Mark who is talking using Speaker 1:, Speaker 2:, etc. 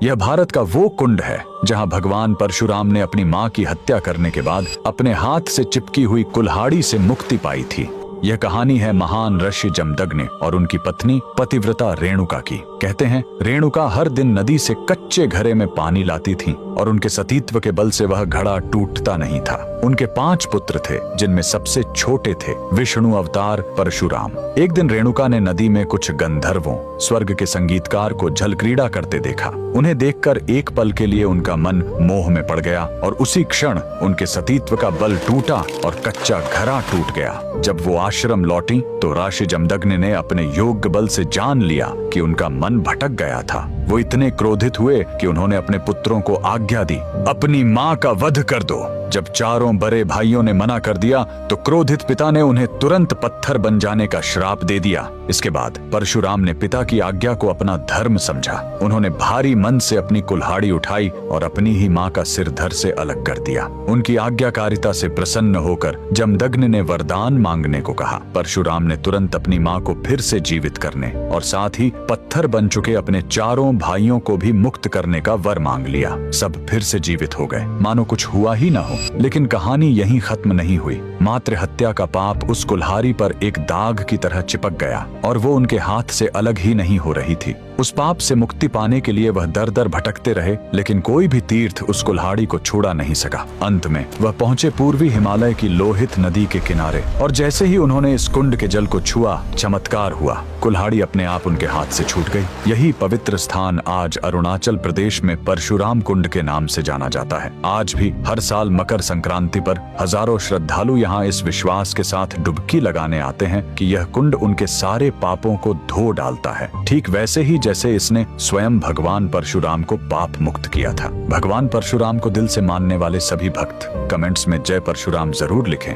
Speaker 1: यह भारत का वो कुंड है जहां भगवान परशुराम ने अपनी मां की हत्या करने के बाद अपने हाथ से चिपकी हुई कुल्हाड़ी से मुक्ति पाई थी। यह कहानी है महान ऋषि जमदग्नि और उनकी पत्नी पतिव्रता रेणुका की। कहते हैं रेणुका हर दिन नदी से कच्चे घड़े में पानी लाती थीं और उनके सतीत्व के बल से वह घड़ा टूटता नहीं था। उनके 5 पुत्र थे जिनमें सबसे छोटे थे विष्णु अवतार परशुराम। एक दिन रेणुका ने नदी में कुछ गंधर्वों स्वर्ग के संगीतकार को जल क्रीड़ा करते देखा। उन्हें देखकर एक पल के लिए उनका मन मोह में पड़ गया और उसी क्षण उनके सतीत्व का बल टूटा और कच्चा घड़ा टूट गया। जब वो आश्रम लौटी तो ऋषि जमदग्नि ने अपने योग्य बल से जान लिया कि उनका मन भटक गया था। वो इतने क्रोधित हुए कि उन्होंने अपने पुत्रों को आज्ञा दी, अपनी मां का वध कर दो। जब चारों बड़े भाइयों ने मना कर दिया तो क्रोधित पिता ने उन्हें तुरंत पत्थर बन जाने का श्राप दे दिया। इसके बाद परशुराम ने पिता की आज्ञा को अपना धर्म समझा। उन्होंने भारी मन से अपनी कुल्हाड़ी उठाई और अपनी ही मां का सिर धड़ से अलग कर दिया। उनकी आज्ञाकारिता से प्रसन्न होकर जमदग्नि ने वरदान मांगने को कहा। परशुराम ने तुरंत अपनी मां को फिर से जीवित करने और साथ ही पत्थर बन चुके अपने चारों भाइयों को भी मुक्त करने का वर मांग लिया। सब फिर से जीवित हो गए, मानो कुछ हुआ ही ना हो। लेकिन कहानी यहीं खत्म नहीं हुई। मातृ हत्या का पाप उस कुल्हाड़ी पर एक दाग की तरह चिपक गया और वो उनके हाथ से अलग ही नहीं हो रही थी। उस पाप से मुक्ति पाने के लिए वह दर दर भटकते रहे, लेकिन कोई भी तीर्थ उस कुल्हाड़ी को छुड़ा नहीं सका। अंत में वह पहुंचे पूर्वी हिमालय की लोहित नदी के किनारे और जैसे ही उन्होंने इस कुंड के जल को छुआ, चमत्कार हुआ। कुल्हाड़ी अपने आप उनके हाथ से छूट गई। यही पवित्र स्थान आज अरुणाचल प्रदेश में परशुराम कुंड के नाम से जाना जाता है। आज भी हर साल मकर संक्रांति पर हजारों श्रद्धालु यहाँ इस विश्वास के साथ डुबकी लगाने आते हैं कि यह कुंड उनके सारे पापों को धो डालता है, ठीक वैसे ही जैसे इसने स्वयं भगवान परशुराम को पाप मुक्त किया था। भगवान परशुराम को दिल से मानने वाले सभी भक्त कमेंट्स में जय परशुराम जरूर लिखें।